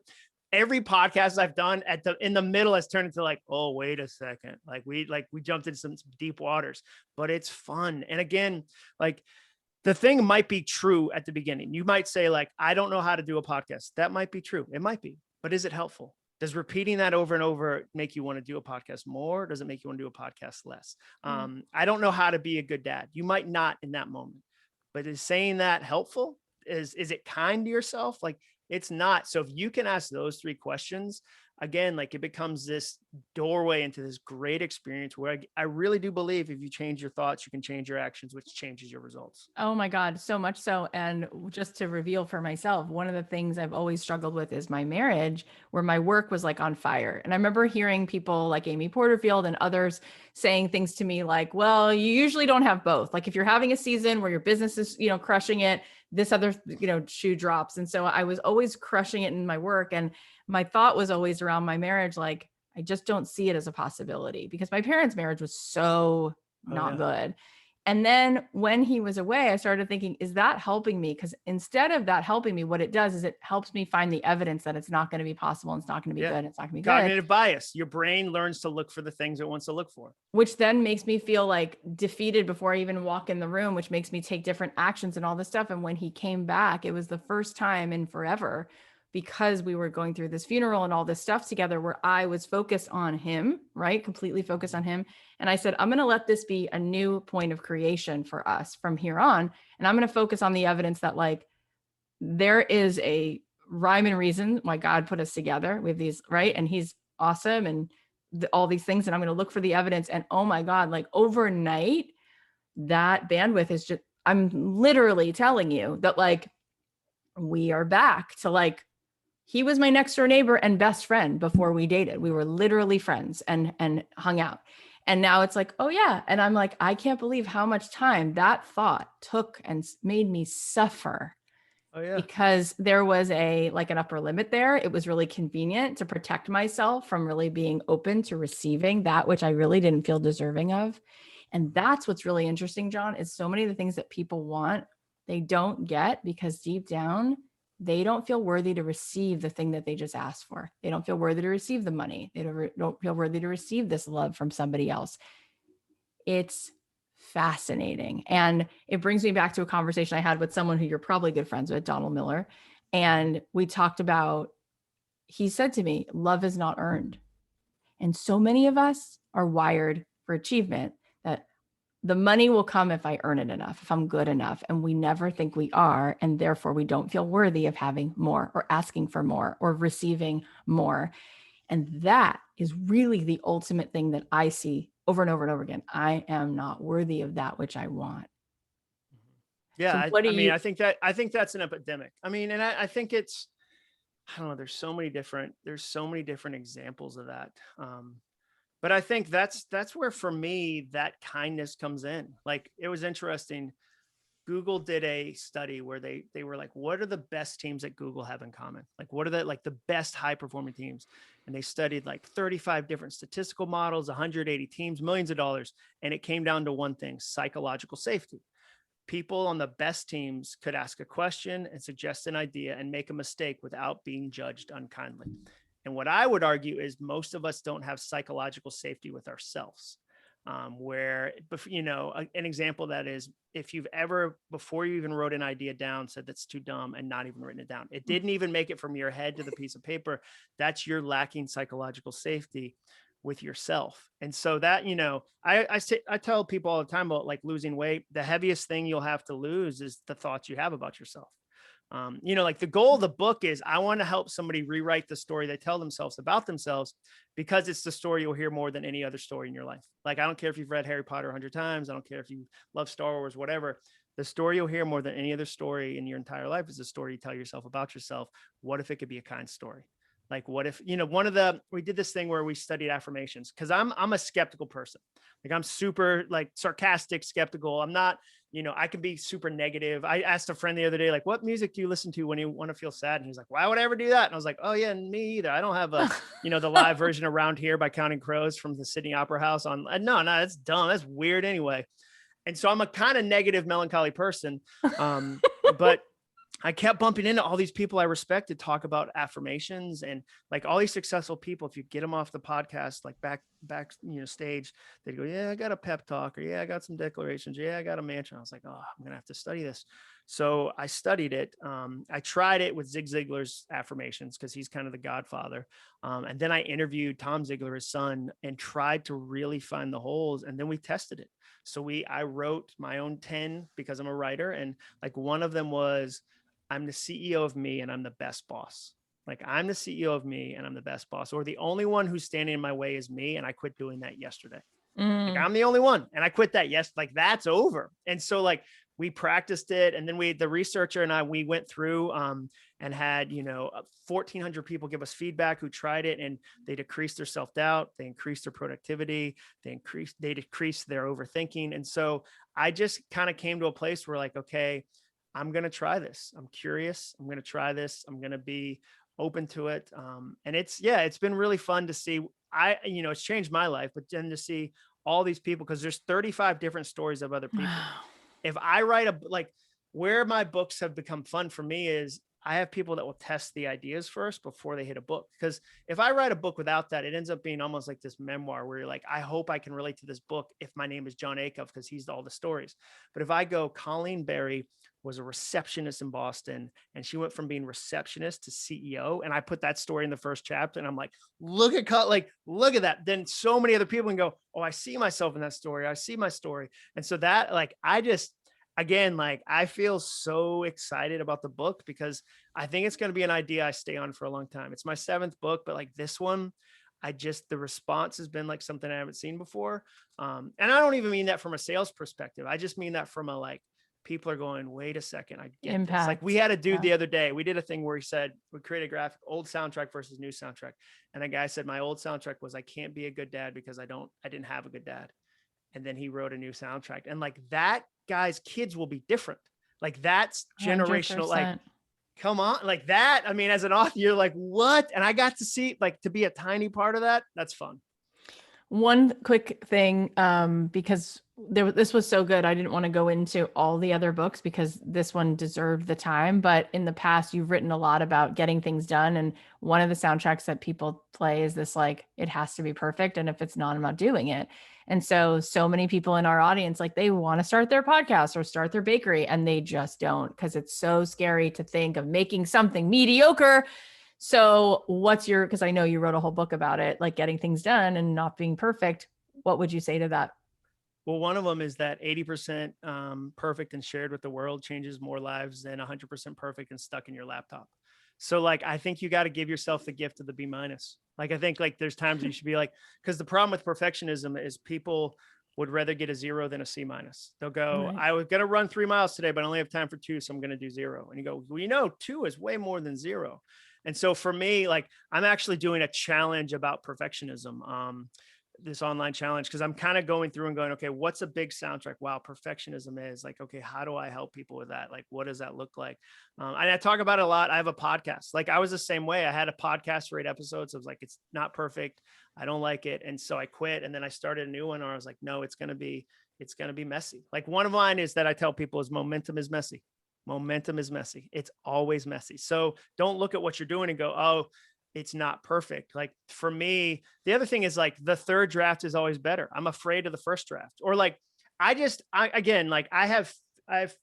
every podcast I've done in the middle has turned into like, oh, wait a second. Like we jumped into some deep waters, but it's fun. And again, like the thing might be true at the beginning. You might say like, I don't know how to do a podcast. That might be true. It might be, but is it helpful? Does repeating that over and over make you want to do a podcast more? Does it make you want to do a podcast less? I don't know how to be a good dad. You might not in that moment, but is saying that helpful? is it kind to yourself? Like, it's not. So if you can ask those 3 questions, again, like, it becomes this doorway into this great experience where I really do believe if you change your thoughts, you can change your actions, which changes your results. Oh my God, so much so. And just to reveal for myself, one of the things I've always struggled with is my marriage, where my work was like on fire. And I remember hearing people like Amy Porterfield and others saying things to me like, well, you usually don't have both. Like if you're having a season where your business is, crushing it, this other, shoe drops. And so I was always crushing it in my work. And my thought was always around my marriage, like, I just don't see it as a possibility because my parents' marriage was so Oh not yeah. good. And then when he was away, I started thinking, is that helping me? Because instead of that helping me, what it does is it helps me find the evidence that it's not going to be possible and it's not going to be Yeah. good. It's not going to be good, Cognitive bias. Your brain learns to look for the things it wants to look for. which then makes me feel like defeated before I even walk in the room, which makes me take different actions and all this stuff. And when he came back, it was the first time in forever because we were going through this funeral and all this stuff together where I was focused on him, right? Completely focused on him. And I said, I'm going to let this be a new point of creation for us from here on. And I'm going to focus on the evidence that like there is a rhyme and reason why God put us together. We have these, right? And he's awesome and all these things. And I'm going to look for the evidence. And oh my God, like overnight, that bandwidth is just, I'm literally telling you that like we are back to like, he was my next door neighbor and best friend before we dated. We were literally friends and hung out. And now it's like, oh yeah. And I'm like, I can't believe how much time that thought took and made me suffer Oh yeah. because there was like an upper limit there. It was really convenient to protect myself from really being open to receiving that which I really didn't feel deserving of. And that's what's really interesting, Jon, is so many of the things that people want, they don't get because deep down, they don't feel worthy to receive the thing that they just asked for. They don't feel worthy to receive the money. They don't feel worthy to receive this love from somebody else. It's fascinating. And it brings me back to a conversation I had with someone who you're probably good friends with, Donald Miller. And we talked about, he said to me, love is not earned. And so many of us are wired for achievement that the money will come if I earn it enough, if I'm good enough. And we never think we are. And therefore, we don't feel worthy of having more or asking for more or receiving more. And that is really the ultimate thing that I see over and over and over again. I am not worthy of that which I want. Yeah. So what do I mean, you, I think that's an epidemic. I mean, and I think it's, I don't know, there's so many different examples of that. But I think that's where for me that kindness comes in. Like, it was interesting. Google did a study where they were like, what are the best teams that Google have in common? Like, what are the best high performing teams? And they studied like 35 different statistical models, 180 teams, millions of dollars. And it came down to one thing: psychological safety. People on the best teams could ask a question and suggest an idea and make a mistake without being judged unkindly. And what I would argue is most of us don't have psychological safety with ourselves. Where, an example of that is if you've ever, before you even wrote an idea down, said that's too dumb and not even written it down, it didn't even make it from your head to the piece of paper. That's your lacking psychological safety with yourself. And so that, I tell people all the time about like losing weight. The heaviest thing you'll have to lose is the thoughts you have about yourself. Like the goal of the book is I want to help somebody rewrite the story they tell themselves about themselves, because it's the story you'll hear more than any other story in your life. Like, I don't care if you've read Harry Potter 100 times. I don't care if you love Star Wars, whatever. The story you'll hear more than any other story in your entire life is the story you tell yourself about yourself. What if it could be a kind story? Like, what if, we did this thing where we studied affirmations, because I'm a skeptical person. Like, I'm super like sarcastic, skeptical. I'm not, I can be super negative. I asked a friend the other day, like, what music do you listen to when you want to feel sad? And he's like, why would I ever do that? And I was like, oh yeah, me either. I don't have a, the live version Around Here by Counting Crows from the Sydney Opera House on. No, that's dumb. That's weird anyway. And so I'm a kind of negative, melancholy person. But I kept bumping into all these people I respect to talk about affirmations, and like all these successful people, if you get them off the podcast, like back, stage, they go, yeah, I got a pep talk, or yeah, I got some declarations. Yeah, I got a mantra. I was like, oh, I'm going to have to study this. So I studied it. I tried it with Zig Ziglar's affirmations, because he's kind of the godfather. And then I interviewed Tom Ziglar, his son, and tried to really find the holes. And then we tested it. So I wrote my own 10, because I'm a writer. And like one of them was, I'm the CEO of me and I'm the best boss. Like I'm the CEO of me and I'm the best boss, or the only one who's standing in my way is me. And I quit doing that yesterday. Like I'm the only one and I quit that. Yes. Like that's over. And so like we practiced it. And then the researcher and I, we went through and had, 1,400 people give us feedback who tried it, and they decreased their self-doubt. They increased their productivity. They decreased their overthinking. And so I just kind of came to a place where like, okay, I'm going to try this. I'm curious. I'm going to try this. I'm going to be open to it. And it's been really fun to see. It's changed my life, but then to see all these people, because there's 35 different stories of other people. If I write where my books have become fun for me is I have people that will test the ideas first before they hit a book. Because if I write a book without that, it ends up being almost like this memoir where you're like, I hope I can relate to this book if my name is Jon Acuff, because he's all the stories. But if I go, Colleen Berry was a receptionist in Boston, and she went from being receptionist to CEO. And I put that story in the first chapter, and I'm like, look at that. Then so many other people can go, oh, I see myself in that story. I see my story. And so that I feel so excited about the book because I think it's going to be an idea I stay on for a long time. It's my 7th book, but like this one, the response has been like something I haven't seen before. And I don't even mean that from a sales perspective. I just mean that from a like, people are going, wait a second, I get Impact. this. Like we had a dude the other day, we did a thing where he said, we created a graphic, old soundtrack versus new soundtrack. And a guy said, my old soundtrack was, I can't be a good dad because I didn't have a good dad. And then he wrote a new soundtrack. And like that guy's kids will be different. Like that's generational. 100%. Like, come on, like that. I mean, as an author, you're like, what? And I got to see like to be a tiny part of that. That's fun. One quick thing, because this was so good. I didn't want to go into all the other books because this one deserved the time. But in the past, you've written a lot about getting things done. And one of the soundtracks that people play is this, like, it has to be perfect. And if it's not, I'm not doing it. And so many people in our audience, like they want to start their podcast or start their bakery and they just don't, because it's so scary to think of making something mediocre. So because I know you wrote a whole book about it, like getting things done and not being perfect. What would you say to that? Well, one of them is that 80% perfect and shared with the world changes more lives than 100% perfect and stuck in your laptop. So like, I think you got to give yourself the gift of the B-. Like, I think like there's times you should be like, because the problem with perfectionism is people would rather get a 0 than a C-. They'll go, right, I was going to run 3 miles today, but I only have time for 2. So I'm going to do 0. And you go, well, 2 is way more than 0. And so for me, like I'm actually doing a challenge about perfectionism, this online challenge, because I'm kind of going through and going, okay, what's a big soundtrack? Wow, perfectionism is like, okay, how do I help people with that? Like, what does that look like? And I talk about it a lot. I have a podcast. Like I was the same way. I had a podcast for 8 episodes. I was like, it's not perfect. I don't like it. And so I quit. And then I started a new one where I was like, no, it's going to be messy. Like one of mine is that I tell people is momentum is messy. Momentum is messy. It's always messy. So don't look at what you're doing and go, oh, it's not perfect. Like for me, the other thing is like the 3rd draft is always better. I'm afraid of the 1st draft. Or like, I have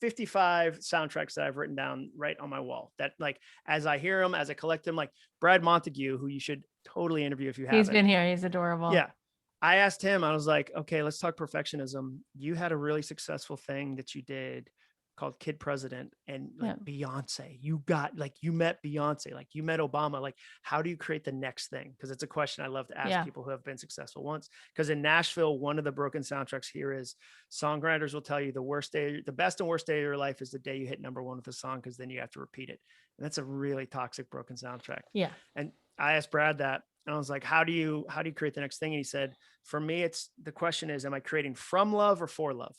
55 soundtracks that I've written down right on my wall that like, as I hear them, as I collect them, like Brad Montague, who you should totally interview if you haven't. He's been here. He's adorable. Yeah. I asked him, I was like, okay, let's talk perfectionism. You had a really successful thing that you did called Kid President, and like Beyonce, you met Beyonce, like you met Obama. Like, how do you create the next thing? Because it's a question I love to ask people who have been successful once. Because in Nashville, one of the broken soundtracks here is songwriters will tell you the best and worst day of your life is the day you hit number 1 with a song, because then you have to repeat it. And that's a really toxic, broken soundtrack. Yeah. And I asked Brad that, and I was like, how do you create the next thing? And he said, for me, the question is, am I creating from love or for love?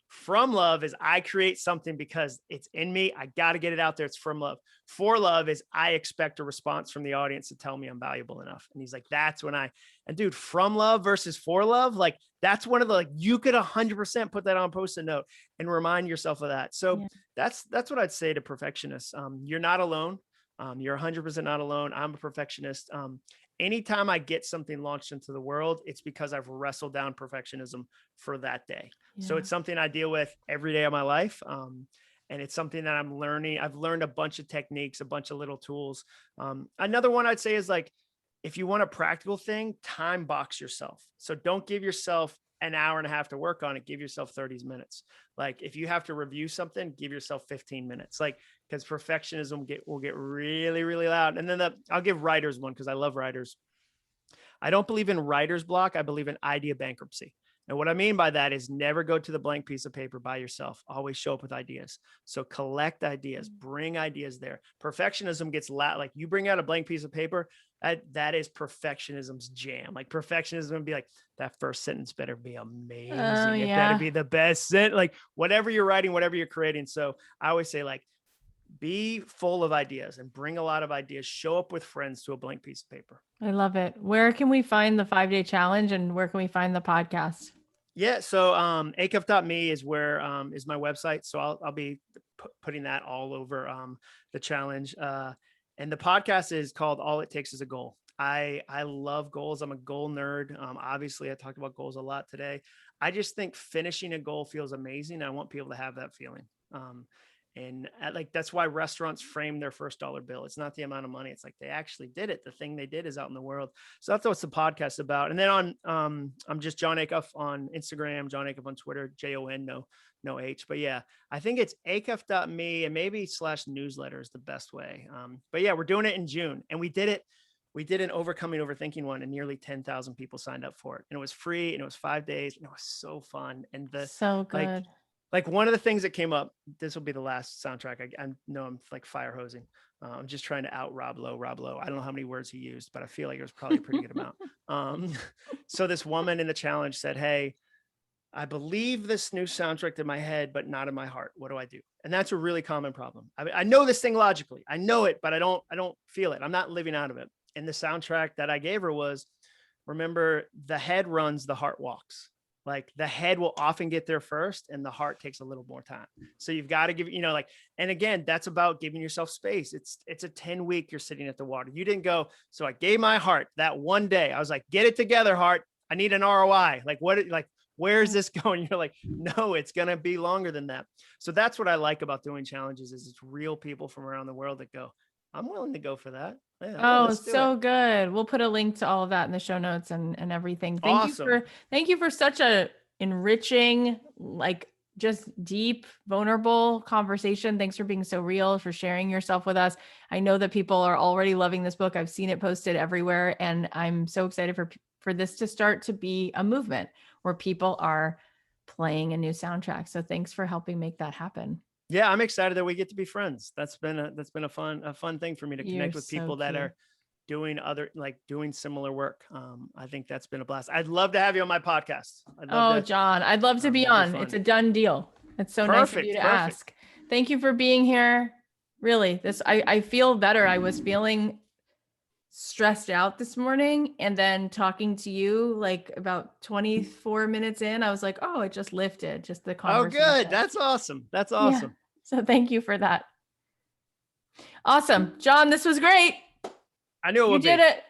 From love is I create something because it's in me. I got to get it out there. It's from love. For love is I expect a response from the audience to tell me I'm valuable enough. And he's like, that's when and dude, from love versus for love, like that's one of the, like, you could 100% put that on Post-it note and remind yourself of that. So that's what I'd say to perfectionists. You're not alone. You're 100% not alone. I'm a perfectionist. Anytime I get something launched into the world, it's because I've wrestled down perfectionism for that day. Yeah. So it's something I deal with every day of my life. And it's something that I'm learning. I've learned a bunch of techniques, a bunch of little tools. Another one I'd say is like, if you want a practical thing, time box yourself. So don't give yourself an hour and a half to work on it, give yourself 30 minutes. Like if you have to review something, give yourself 15 minutes. Like, because perfectionism will get really, really loud. And then I'll give writers one, because I love writers. I don't believe in writer's block. I believe in idea bankruptcy. And what I mean by that is never go to the blank piece of paper by yourself. Always show up with ideas. So collect ideas, bring ideas there. Perfectionism gets loud. Like you bring out a blank piece of paper, that is perfectionism's jam. Like perfectionism would be like, that first sentence better be amazing. Oh, It yeah. better be the best sentence. Like whatever you're writing, whatever you're creating. So I always say, like, be full of ideas and bring a lot of ideas. Show up with friends to a blank piece of paper. I love it. Where can we find the 5-day challenge, and where can we find the podcast? Yeah. So acuff.me is where is my website. So I'll be putting that all over the challenge. And the podcast is called All It Takes Is a Goal. I love goals. I'm a goal nerd. Obviously, I talked about goals a lot today. I just think finishing a goal feels amazing. I want people to have that feeling. And like, that's why restaurants frame their first dollar bill. It's not the amount of money. It's like they actually did it. The thing they did is out in the world. So that's what the podcast about. And then I'm just Jon Acuff on Instagram, Jon Acuff on Twitter, Jon, no H. But yeah, I think it's acuff.me, and maybe /newsletter is the best way. But yeah, we're doing it in June, and we did it. We did an Overthinking one, and nearly 10,000 people signed up for it. And it was free, and it was 5 days, and it was so fun. And So good. like one of the things that came up, this will be the last soundtrack. I know I'm like fire hosing. I'm just trying to out Rob Lowe. I don't know how many words he used, but I feel like it was probably a pretty good amount. So this woman in the challenge said, "Hey, I believe this new soundtrack in my head, but not in my heart. What do I do?" And that's a really common problem. I know this thing logically. I know it, but I don't feel it. I'm not living out of it. And the soundtrack that I gave her was, remember, the head runs, the heart walks. Like the head will often get there first, and the heart takes a little more time. So you've got to give, like, and again, that's about giving yourself space. It's a 10-week you're sitting at the water. You didn't go, so I gave my heart that one day. I was like, get it together, heart. I need an ROI. Like where's this going? You're like, no, it's going to be longer than that. So that's what I like about doing challenges, is it's real people from around the world that go, I'm willing to go for that. Yeah, oh, so good. We'll put a link to all of that in the show notes and everything. Thank you for such a enriching, like just deep, vulnerable conversation. Thanks for being so real, for sharing yourself with us. I know that people are already loving this book. I've seen it posted everywhere, and I'm so excited for this to start to be a movement where people are playing a new soundtrack. So thanks for helping make that happen. Yeah, I'm excited that we get to be friends. That's been a fun thing for me to connect with people that are doing doing similar work. I think that's been a blast. I'd love to have you on my podcast. Jon, I'd love to be on. It's a done deal. It's so nice of you to ask. Thank you for being here. Really, I feel better. I was feeling stressed out this morning, and then talking to you like about 24 minutes in, I was like, oh, it just lifted, just the conversation. Oh, good. That's awesome. Yeah. So thank you for that. Awesome. Jon, this was great. I knew it would be. You did it.